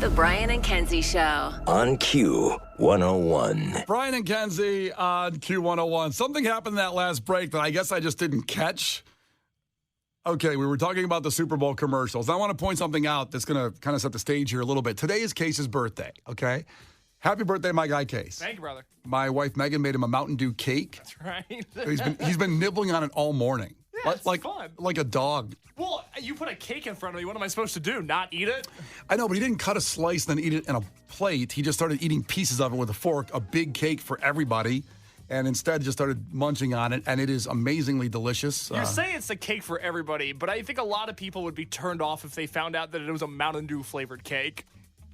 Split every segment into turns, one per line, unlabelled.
The Brian and Kenzie Show.
On Q101.
Brian and Kenzie on Q101. Something happened in that last break that I guess I just didn't catch. Okay, we were talking about the Super Bowl commercials. I want to point something out that's going to kind of set the stage here a little bit. Today is Case's birthday, okay? Happy birthday, my guy, Case.
Thank you, brother.
My wife, Megan, made him a Mountain Dew cake.
That's right.
He's been nibbling on it all morning.
Yeah, it's fun.
Like a dog.
Well, you put a cake in front of me. What am I supposed to do? Not eat it?
I know, but he didn't cut a slice and then eat it in a plate. He just started eating pieces of it with a fork, a big cake for everybody, and instead just started munching on it, and it is amazingly delicious.
You say it's a cake for everybody, but I think a lot of people would be turned off if they found out that it was a Mountain Dew flavored cake.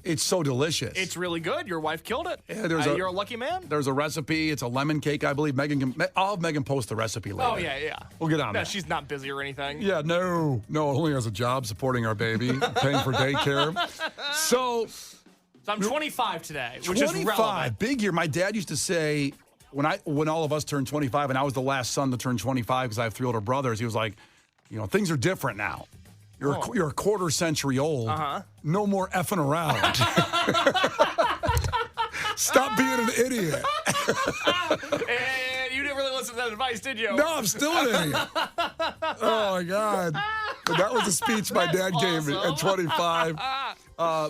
It's so delicious.
It's really good. Your wife killed it.
Yeah,
you're a lucky man.
There's a recipe. It's a lemon cake, I believe. I'll have Megan post the recipe later.
Oh, yeah.
We'll get on that.
She's not busy or anything.
Yeah, no, only has a job supporting our baby, paying for daycare. So
I'm 25 today, which
25,
is relevant.
big year. My dad used to say, when all of us turned 25, and I was the last son to turn 25 because I have 3 older brothers, he was like, things are different now. You're a quarter century old.
Uh-huh.
No more effing around. Stop being an idiot.
And you didn't really listen to that advice, did you?
No, I'm still an idiot. Oh, my God. But that was a speech my dad gave me at 25.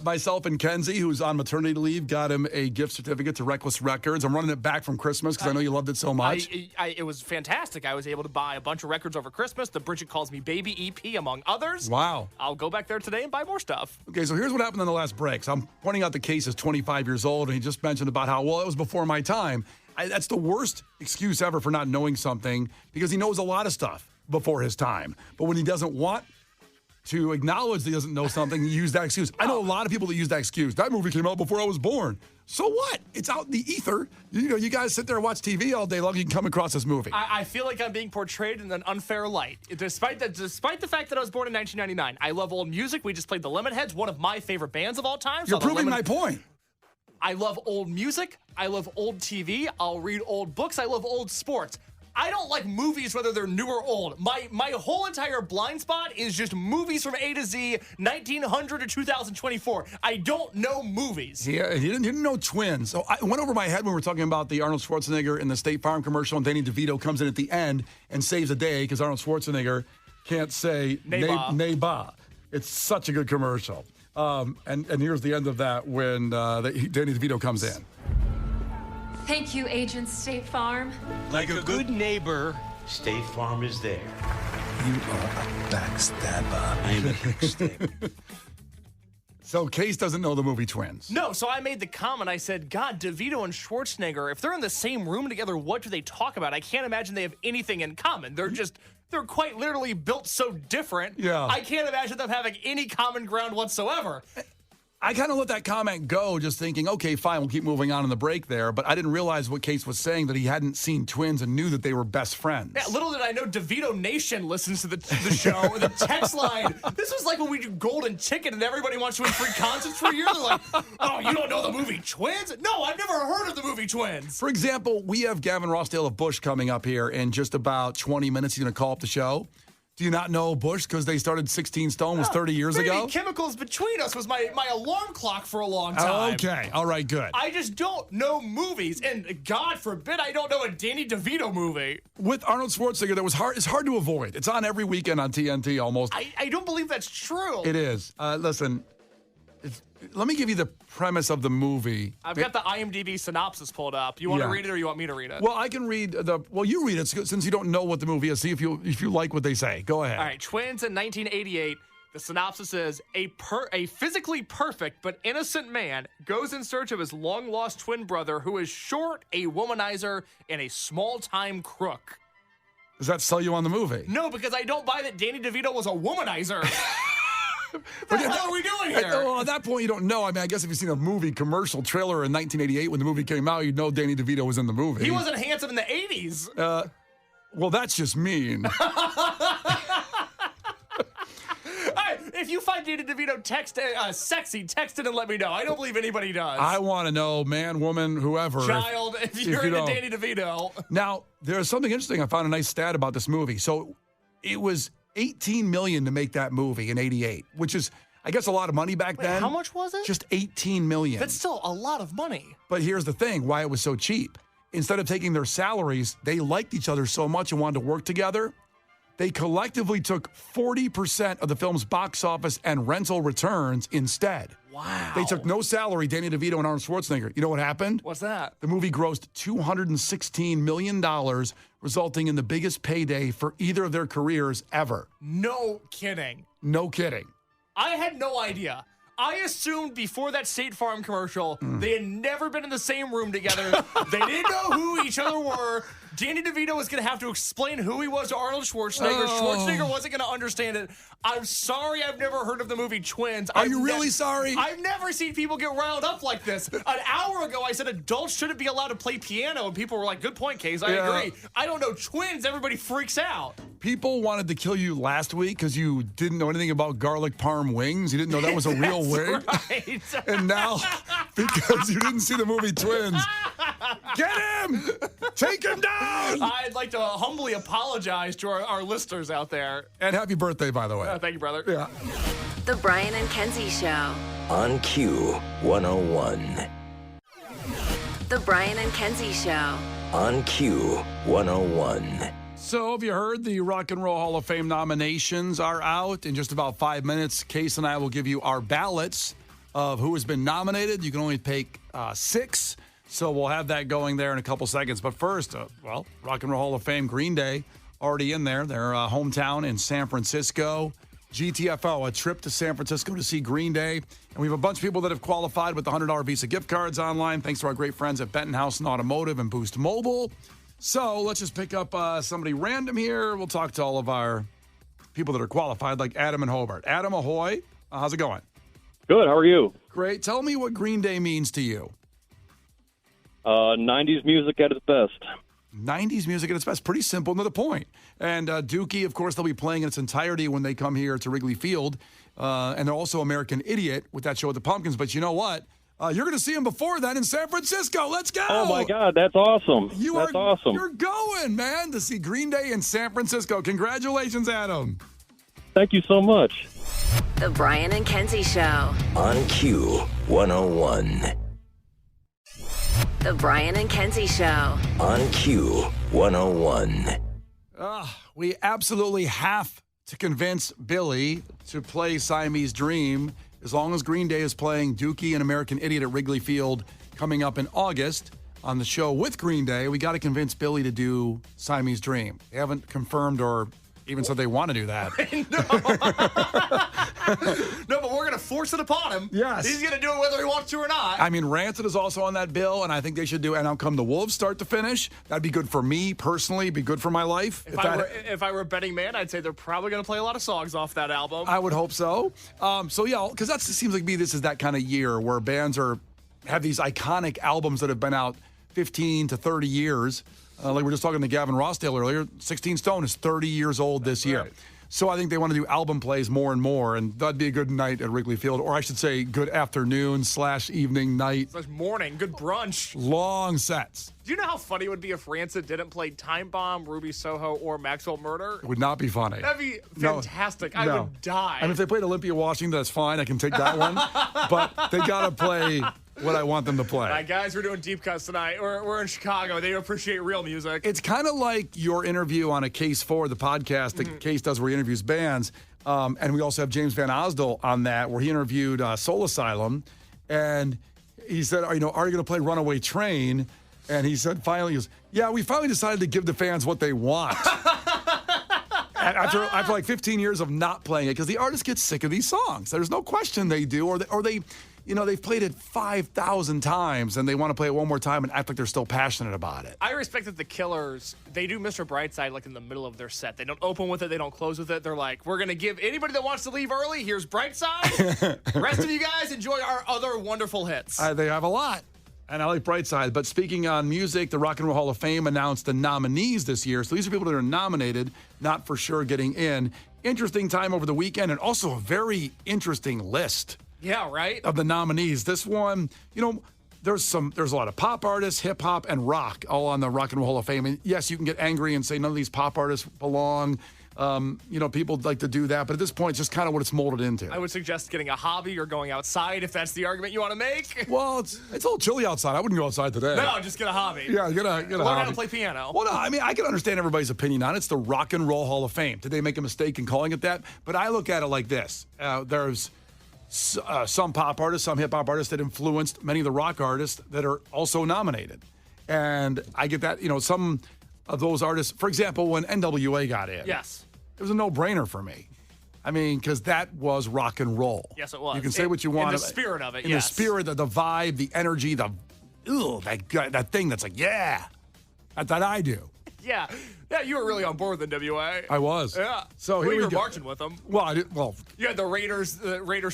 Myself and Kenzie, who's on maternity leave, got him a gift certificate to Reckless Records. I'm running it back from Christmas because I know you loved it so much.
It was fantastic. I was able to buy a bunch of records over Christmas. The Bridget Calls Me Baby EP, among others.
Wow.
I'll go back there today and buy more stuff.
Okay, so here's what happened in the last break. So I'm pointing out the Case is 25 years old, and he just mentioned about how, it was before my time. That's the worst excuse ever for not knowing something because he knows a lot of stuff before his time. But when he doesn't want to acknowledge that he doesn't know something, you use that excuse. I know a lot of people that use that excuse. That movie came out before I was born. So what? It's out in the ether. You guys sit there and watch TV all day long, you can come across this movie.
I feel like I'm being portrayed in an unfair light. Despite the fact that I was born in 1999, I love old music. We just played the Lemonheads, one of my favorite bands of all time.
You're proving my point.
I love old music. I love old TV. I'll read old books. I love old sports. I don't like movies, whether they're new or old. My whole entire blind spot is just movies from A to Z, 1900 to 2024. I don't know movies.
Yeah, he didn't know Twins. So I went over my head when we were talking about the Arnold Schwarzenegger in the State Farm commercial, and Danny DeVito comes in at the end and saves the day because Arnold Schwarzenegger can't say Neba. It's such a good commercial. And here's the end of that when Danny DeVito comes in.
Thank you, Agent State Farm.
Like a good neighbor, State Farm is there.
You are a backstabber.
I'm a backstabber.
So Case doesn't know the movie Twins.
No, so I made the comment. I said, God, DeVito and Schwarzenegger, if they're in the same room together, what do they talk about? I can't imagine they have anything in common. They're quite literally built so different.
Yeah.
I can't imagine them having any common ground whatsoever.
I kind of let that comment go, just thinking, okay, fine, we'll keep moving on in the break there. But I didn't realize what Case was saying, that he hadn't seen Twins and knew that they were best friends.
Yeah, little did I know DeVito Nation listens to the show. The text line, this was like when we do Golden Ticket and everybody wants to win free concerts for a year. They're like, oh, you don't know the movie Twins? No, I've never heard of the movie Twins.
For example, we have Gavin Rossdale of Bush coming up here in just about 20 minutes. He's going to call up the show. Do you not know Bush because they started 16 Stone was 30 years ago?
Chemicals Between Us was my alarm clock for a long time.
Okay. All right, good.
I just don't know movies. And God forbid I don't know a Danny DeVito movie.
With Arnold Schwarzenegger, it's hard to avoid. It's on every weekend on TNT almost.
I don't believe that's true.
It is. Listen, let me give you the premise of the movie.
I've got the IMDb synopsis pulled up. You want to read it or you want me to read it?
Well, I can read you read it since you don't know what the movie is. See if you like what they say. Go ahead.
All right, Twins in 1988. The synopsis is, a physically perfect but innocent man goes in search of his long-lost twin brother who is short, a womanizer, and a small-time crook.
Does that sell you on the movie?
No, because I don't buy that Danny DeVito was a womanizer. What the hell are we doing here?
Well, at that point, you don't know. I mean, I guess if you've seen a movie commercial trailer in 1988 when the movie came out, you'd know Danny DeVito was in the movie.
He wasn't handsome in the 80s.
Well, that's just mean.
If you find Danny DeVito sexy, text it and let me know. I don't believe anybody does.
I want to know, man, woman, whoever.
Child, if you're into Danny DeVito.
Now, there's something interesting. I found a nice stat about this movie. So it was $18 million to make that movie in '88, which is, I guess a lot of money back then.
How much was it?
Just $18 million.
That's still a lot of money.
But here's the thing, why it was so cheap. Instead of taking their salaries, they liked each other so much and wanted to work together. They collectively took 40% of the film's box office and rental returns instead.
Wow.
They took no salary, Danny DeVito and Arnold Schwarzenegger. You know what happened?
What's that?
The movie grossed $216 million, resulting in the biggest payday for either of their careers ever.
No kidding.
No kidding.
I had no idea. I assumed before that State Farm commercial, they had never been in the same room together. They didn't know who each other were. Danny DeVito was going to have to explain who he was to Arnold Schwarzenegger. Schwarzenegger wasn't going to understand it. I'm sorry I've never heard of the movie Twins.
Are you really sorry?
I've never seen people get riled up like this. An hour ago, I said adults shouldn't be allowed to play piano, and people were like, good point, Case. I agree. I don't know. Twins, everybody freaks out.
People wanted to kill you last week because you didn't know anything about garlic parm wings. You didn't know that was a real wing.
Right.
And now, because you didn't see the movie Twins, get him! Take him down!
I'd like to humbly apologize to our listeners out there.
And happy birthday, by the way.
Thank you, brother.
Yeah.
The Brian and Kenzie Show.
On Q 101.
The Brian and Kenzie Show.
On Q 101.
So, have you heard the Rock and Roll Hall of Fame nominations are out? In just about 5 minutes, Case and I will give you our ballots of who has been nominated. You can only pick 6, so we'll have that going there in a couple seconds. But first, Rock and Roll Hall of Fame, Green Day, already in there. Their hometown in San Francisco. GTFO, a trip to San Francisco to see Green Day. And we have a bunch of people that have qualified with the $100 Visa gift cards online, thanks to our great friends at Benton House and Automotive and Boost Mobile. So let's just pick up somebody random here. We'll talk to all of our people that are qualified, like Adam and Hobart. Adam, ahoy. How's it going?
Good. How are you?
Great. Tell me what Green Day means to you.
90s music at its best.
90s music at its best. Pretty simple and to the point. And Dookie, of course, they'll be playing in its entirety when they come here to Wrigley Field. And they're also American Idiot with that show with the Pumpkins. But you know what? You're going to see them before then in San Francisco. Let's go.
Oh, my God. That's awesome. That's awesome.
You're going, man, to see Green Day in San Francisco. Congratulations, Adam.
Thank you so much.
The Brian and Kenzie Show.
On Q 101.
The Brian and Kenzie Show.
On Q 101.
We absolutely have to convince Billy to play Siamese Dream as long as Green Day is playing Dookie and American Idiot at Wrigley Field coming up in August on the show with Green Day. We got to convince Billy to do Siamese Dream. They haven't confirmed or even said they want to do that.
No, but we're going to force it upon him.
Yes.
He's going to do it whether he wants to or not.
I mean, Rancid is also on that bill, and I think they should do And Out Come the Wolves start to finish. That'd be good for me personally, be good for my life.
If I were a betting man, I'd say they're probably going to play a lot of songs off that album.
I would hope so. Because that seems like this is that kind of year where bands have these iconic albums that have been out 15 to 30 years. Like we were just talking to Gavin Rossdale earlier, 16 Stone is 30 years old this year.
Right.
So I think they want to do album plays more and more, and that'd be a good night at Wrigley Field, or I should say good afternoon / evening night.
Slash morning, good brunch.
Long sets.
Do you know how funny it would be if Rancid didn't play Time Bomb, Ruby Soho, or Maxwell Murder?
It would not be funny.
That'd be fantastic. I would die.
I mean, if they played Olympia, Washington, that's fine. I can take that one. But they got to play what I want them to play.
All right, guys, we're doing deep cuts tonight. We're in Chicago. They appreciate real music.
It's kind of like your interview on a Case 4, the podcast that Case does where he interviews bands. And we also have James Van Osdale on that, where he interviewed Soul Asylum. And he said, are you going to play Runaway Train? And he said, finally, he goes, yeah, we finally decided to give the fans what they want. After like 15 years of not playing it, because the artists get sick of these songs. There's no question they do, or they they've played it 5,000 times and they want to play it one more time and act like they're still passionate about it.
I respect that the Killers, they do Mr. Brightside like in the middle of their set. They don't open with it, they don't close with it. They're like, we're going to give anybody that wants to leave early, here's Brightside. The rest of you guys enjoy our other wonderful hits.
They have a lot. And I like Brightside. But speaking on music, the Rock and Roll Hall of Fame announced the nominees this year. So these are people that are nominated, not for sure getting in. Interesting time over the weekend, and also a very interesting list.
Yeah, right?
Of the nominees. This one, there's a lot of pop artists, hip hop, and rock all on the Rock and Roll Hall of Fame. And yes, you can get angry and say none of these pop artists belong. People like to do that, but at this point, it's just kind of what it's molded into.
I would suggest getting a hobby or going outside if that's the argument you want to make.
Well, it's a little chilly outside. I wouldn't go outside today.
No, just get a hobby.
Yeah, get a hobby.
Learn how to play piano.
Well, no, I mean, I can understand everybody's opinion on it. It's the Rock and Roll Hall of Fame. Did they make a mistake in calling it that? But I look at it like this. There's some pop artists, some hip-hop artists that influenced many of the rock artists that are also nominated. And I get that, some of those artists, for example, when NWA got in.
Yes.
It was a no-brainer for me. I mean, because that was rock and roll.
Yes, it was.
You can say what you want.
In the spirit of it,
In the spirit, the vibe, the energy, that thing that's like, yeah, that I do.
Yeah, you were really on board with NWA.
I was.
Yeah.
So
you
here we
were
go.
marching with them.
Well,
You had the Raiders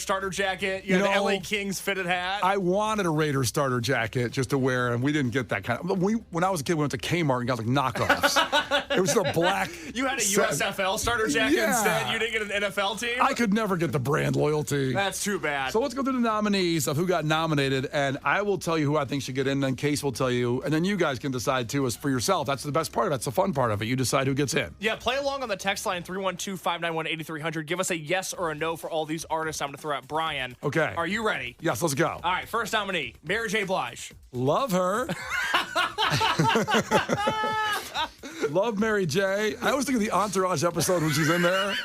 starter jacket. You had the LA Kings fitted hat.
I wanted a Raiders starter jacket just to wear, and we didn't get that kind of. When I was a kid, we went to Kmart and got like knockoffs. It was the black.
You had a USFL starter jacket instead. You didn't get an NFL team.
I could never get the brand loyalty.
That's too bad.
So let's go through the nominees of who got nominated, and I will tell you who I think should get in, and then Case will tell you, and then you guys can decide too, as for yourself. That's the best part. That's the fun part of it. You decide who gets in.
Yeah, play along on the text line 312-591-8300. Give us a yes or a no for all these artists I'm going to throw at Brian.
Okay.
Are you ready?
Yes, let's go.
All right, first nominee, Mary J. Blige.
Love her. Love Mary J. I always think of the Entourage episode when she's in there.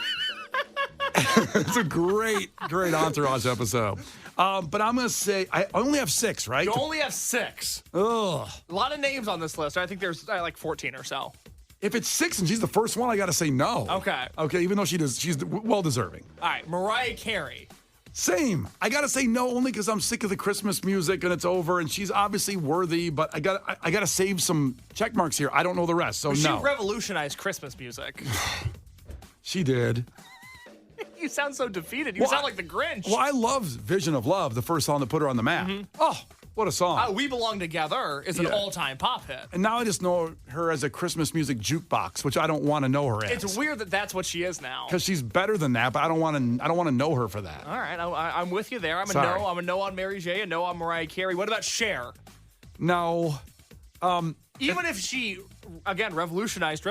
It's a great Entourage episode. But I'm going to say, I only have 6, right?
You only have 6.
Ugh.
A lot of names on this list. I think there's like 14 or so.
If it's 6 and she's the first one, I got to say no. Okay, even though she's well deserving.
All right, Mariah Carey.
Same. I got to say no only because I'm sick of the Christmas music and it's over, and she's obviously worthy, but I got to save some check marks here. I don't know the rest, so no.
She revolutionized Christmas music.
She did.
You sound so defeated. You sound like the Grinch.
Well, I love Vision of Love, the first song that put her on the map. Mm-hmm. Oh, what a song.
We Belong Together is an all-time pop hit.
And now I just know her as a Christmas music jukebox, which I don't want to know her as.
It's weird that that's what she is now.
Because she's better than that, but I don't want to know her for that.
All right, I'm with you there. I'm a no on Mary J, a no on Mariah Carey. What about Cher?
No.
Even if she, again, revolutionized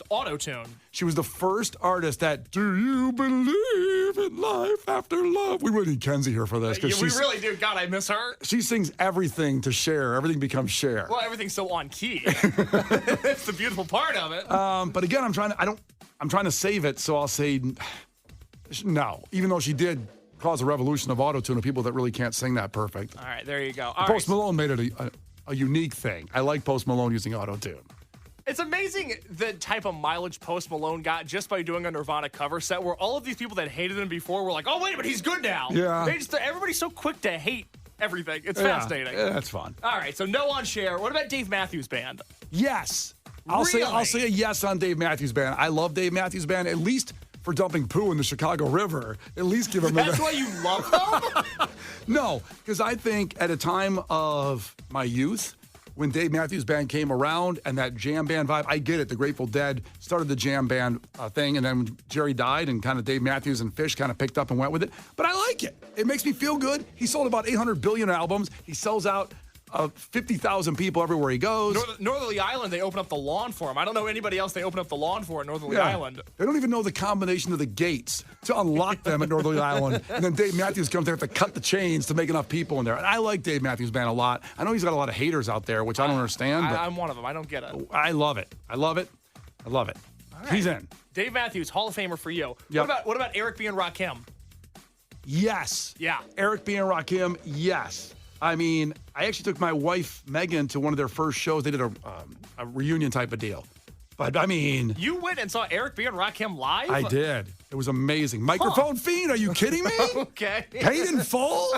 auto-tune.
She was the first artist that, do you believe in life after love? We really need Kenzie here for this.
We really do. God, I miss her.
She sings everything to Cher. Everything becomes Cher.
Well, everything's so on key. It's the beautiful part of it.
But again, I'm trying to save it, so I'll say no. Even though she did cause a revolution of auto-tune of people that really can't sing that perfect.
All right, there you go.
Post Malone made it a unique thing. I like Post Malone using auto-tune.
It's amazing the type of mileage Post Malone got just by doing a Nirvana cover set, where all of these people that hated him before were like, oh, wait, but he's good now.
Yeah.
Everybody's so quick to hate everything. It's fascinating.
Yeah, that's fun.
All right, so no on Cher. What about Dave Matthews Band?
Yes. I'll say a yes on Dave Matthews Band. I love Dave Matthews Band, at least for dumping poo in the Chicago River. At least give him
That's why you love them?
No, because I think at a time of my youth, when Dave Matthews Band came around and that jam band vibe, I get it. The Grateful Dead started the jam band thing, and then Jerry died, and kind of Dave Matthews and Fish kind of picked up and went with it. But I like it. It makes me feel good. He sold about 800 billion albums. He sells out 50,000 people everywhere he goes.
Northerly Island, they open up the lawn for him. I don't know anybody else they open up the lawn for at Northerly Island.
They don't even know the combination of the gates to unlock them at Northerly Island. And then Dave Matthews comes there to cut the chains to make enough people in there. And I like Dave Matthews Band a lot. I know he's got a lot of haters out there, which I don't understand. But
I'm one of them. I don't get it.
I love it. I love it. I love it. Right. He's in.
Dave Matthews, Hall of Famer for you.
Yep.
What about Eric B. and Rakim?
Yes.
Yeah.
Eric B. and Rakim, yes. I mean, I actually took my wife, Megan, to one of their first shows. They did a reunion type of deal. But, I mean...
You went and saw Eric B. and Rakim live?
I did. It was amazing. Microphone Fiend, are you kidding me?
Okay.
Paid in full?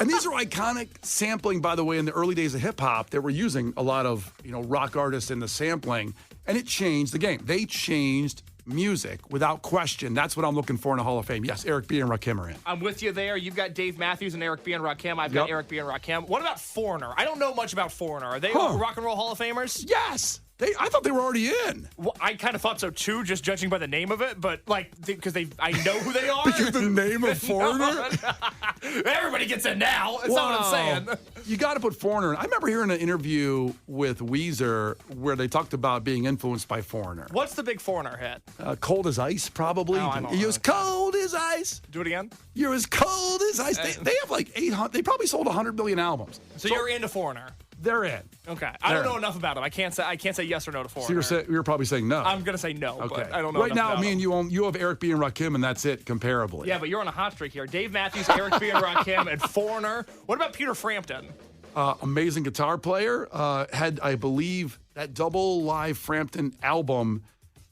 And these are iconic sampling, by the way, in the early days of hip-hop. They were using a lot of, rock artists in the sampling. And it changed the game. They changed music without question. That's what I'm looking for in a Hall of Fame. Yes, Eric B. and Rakim are in.
I'm with you there. You've got Dave Matthews and Eric B. and Rakim. I've got Eric B. and Rakim. What about Foreigner? I don't know much about Foreigner. Are they Rock and Roll Hall of Famers?
Yes. I thought they were already in.
Well, I kind of thought so too, just judging by the name of it. But like, because I know who they are.
Because the name of Foreigner?
Everybody gets in now. That's not what I'm saying.
You got to put Foreigner in. I remember hearing an interview with Weezer where they talked about being influenced by Foreigner.
What's the big Foreigner hit?
Cold as ice, probably.
Oh, I don't know.
You're as cold as ice.
Do it again.
You're as cold as ice. They have like 800. They probably sold 100 million albums.
So you're into Foreigner.
They're in.
Okay. I don't know enough about them. I can't say yes or no to Foreigner.
So you're probably saying no.
I'm gonna say no,
Okay.
but I don't know.
Right
enough
now,
about
me
them.
and you have Eric B. and Rakim, and that's it, comparably.
Yeah, but you're on a hot streak here. Dave Matthews, Eric B. and Rakim, and Foreigner. What about Peter Frampton?
Amazing guitar player. Had, I believe, that double live Frampton album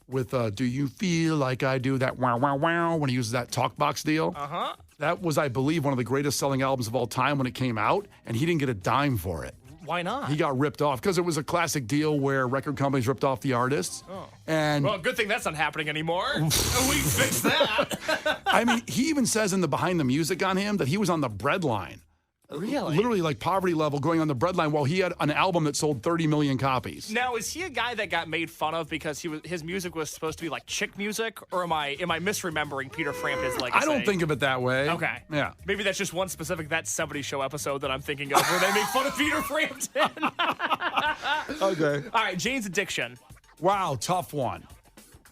with Do You Feel Like I Do, that wow, wow, wow, when he uses that talk box deal.
Uh-huh.
That was, I believe, one of the greatest selling albums of all time when it came out, and he didn't get a dime for it.
Why not?
He got ripped off because it was a classic deal where record companies ripped off the artists.
Oh.
And
Well, good thing that's not happening anymore. We fixed that.
I mean, he even says in the Behind the Music on him that he was on the breadline.
Really?
Literally like poverty level going on the breadline while he had an album that sold 30 million copies.
Now, is he a guy that got made fun of because his music was supposed to be like chick music, or am I misremembering Peter Frampton's legacy?
I don't think of it that way.
Okay.
Yeah.
Maybe that's just one specific That 70s Show episode that I'm thinking of where they make fun of Peter Frampton.
Okay.
All right, Jane's Addiction.
Wow, tough one.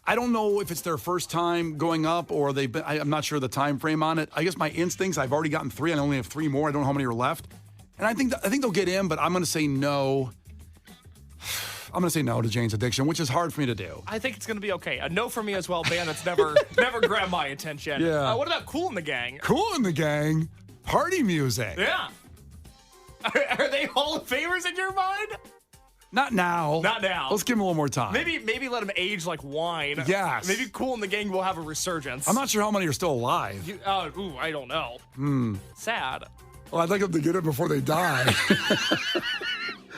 I don't know if it's their first time going up or they've been, I'm not sure the time frame on it. I guess my instincts, I've already gotten 3 and I only have 3 more. I don't know how many are left. And I think they'll get in, but I'm going to say no. I'm going to say no to Jane's Addiction, which is hard for me to do.
I think it's going to be okay. A no for me as well, band that's never grabbed my attention.
Yeah.
What about Kool and the Gang?
Cool in the Gang, party music.
Yeah. Are they Hall of Famers in your mind?
Not now.
Not now.
Let's give them a little more time.
Maybe let them age like wine.
Yes.
Maybe Kool and the Gang will have a resurgence.
I'm not sure how many are still alive.
I don't know. Sad.
Well, I'd like them to get it before they die.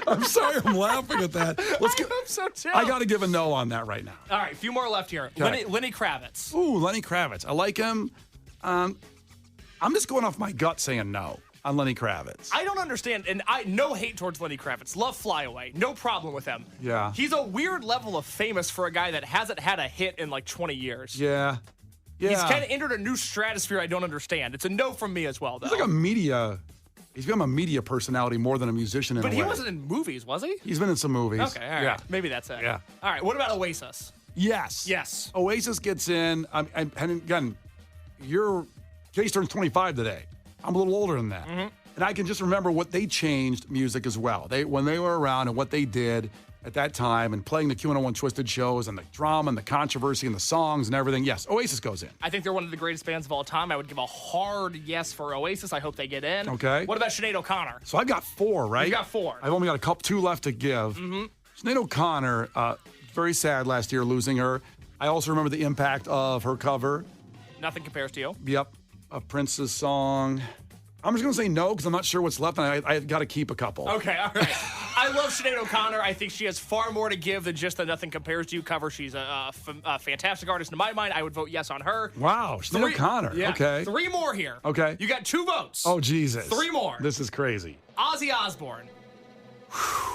I'm sorry, I'm laughing at that.
I'm so too.
I got to give a no on that right now.
All right, a few more left here.
Okay.
Lenny Kravitz.
Ooh, Lenny Kravitz. I like him. I'm just going off my gut saying no on Lenny Kravitz.
I don't understand, and no hate towards Lenny Kravitz. Love Fly Away. No problem with him.
Yeah.
He's a weird level of famous for a guy that hasn't had a hit in like 20 years.
Yeah.
He's kind of entered a new stratosphere I don't understand. It's a no from me as well, though.
He's become a media personality more than a musician in
But
a
he
way.
wasn't in movies, was he?
He's been in some movies.
Okay, all right.
Yeah.
Maybe that's it.
Yeah.
All right, what about Oasis?
Yes.
Yes.
Oasis gets in. And again, Case turns 25 today. I'm a little older than that.
Mm-hmm.
And I can just remember what they changed music as well. When they were around and what they did at that time and playing the Q101 Twisted shows and the drama and the controversy and the songs and everything. Yes, Oasis goes in.
I think they're one of the greatest bands of all time. I would give a hard yes for Oasis. I hope they get in.
Okay.
What about Sinead O'Connor?
So I've got 4, right?
You got 4.
I've only got 2 left to give. Mm-hmm. Sinead O'Connor, very sad last year losing her. I also remember the impact of her cover.
Nothing compares to you.
Yep, of Prince's song. I'm just going to say no because I'm not sure what's left, and I got to keep a couple.
Okay, all right. I love Sinead O'Connor. I think she has far more to give than just the Nothing Compares to You cover. She's a fantastic artist in my mind. I would vote yes on her.
Wow, Sinead O'Connor.
Yeah,
Okay.
3 more here.
Okay.
You got 2 votes.
Oh, Jesus.
3 more.
This is crazy.
Ozzy Osbourne.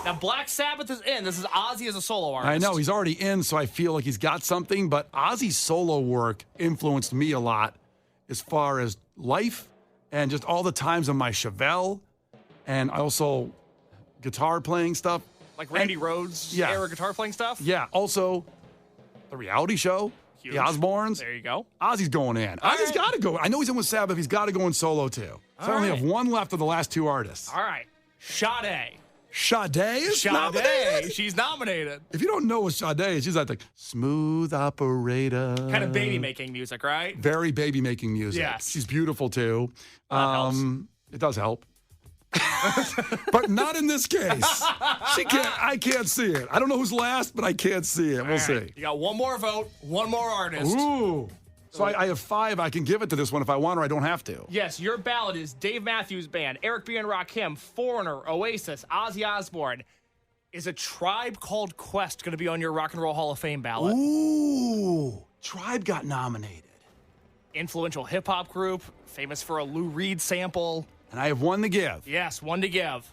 Now, Black Sabbath is in. This is Ozzy as a solo artist.
I know, he's already in, so I feel like he's got something, but Ozzy's solo work influenced me a lot as far as life and just all the times on my Chevelle and also guitar playing stuff.
Like Randy Rhoads era guitar playing stuff?
Yeah. Also, the reality show,
Huge.
the Osbournes.
There you go.
Ozzy's going in. Ozzy's got to go. I know he's in with Sabbath. He's got to go in solo, too. So I only have 1 left of the last 2 artists.
All right. Sade.
Sade is nominated?
She's nominated.
If you don't know what Sade is, she's like the smooth operator.
Kind of baby-making music, right?
Very baby-making music.
Yes.
She's beautiful, too.
Helps.
It does help. But not in this case. I can't see it. I don't know who's last, but I can't see it. We'll see.
You got 1 more vote, 1 more artist.
Ooh. So I have 5. I can give it to this one if I want or I don't have to.
Yes, your ballot is Dave Matthews Band, Eric B. and Rakim, Foreigner, Oasis, Ozzy Osbourne. Is a Tribe Called Quest going to be on your Rock and Roll Hall of Fame ballot?
Ooh. Tribe got nominated.
Influential hip-hop group, famous for a Lou Reed sample.
And I have 1 to give.
Yes, 1 to give.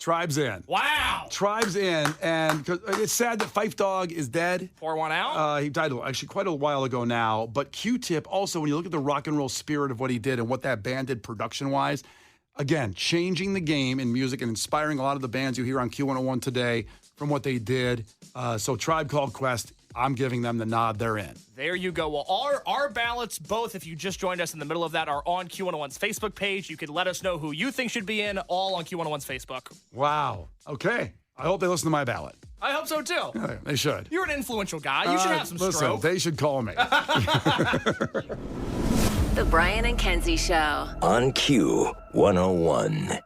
Tribe's in.
Wow. Wow.
Tribe's in, and 'cause it's sad that Phife Dawg is dead.
Pour one out?
He died actually quite a while ago now. But Q-Tip also, when you look at the rock and roll spirit of what he did and what that band did production-wise, again, changing the game in music and inspiring a lot of the bands you hear on Q101 today from what they did. So Tribe Called Quest, I'm giving them the nod. They're in.
There you go. Well, our ballots, both, if you just joined us in the middle of that, are on Q101's Facebook page. You can let us know who you think should be in, all on Q101's Facebook.
Wow. Okay. I hope they listen to my ballot.
I hope so, too.
Yeah, they should.
You're an influential guy. You should have some
listen,
stroke.
they should call me.
The Brian and Kenzie Show.
On Q101.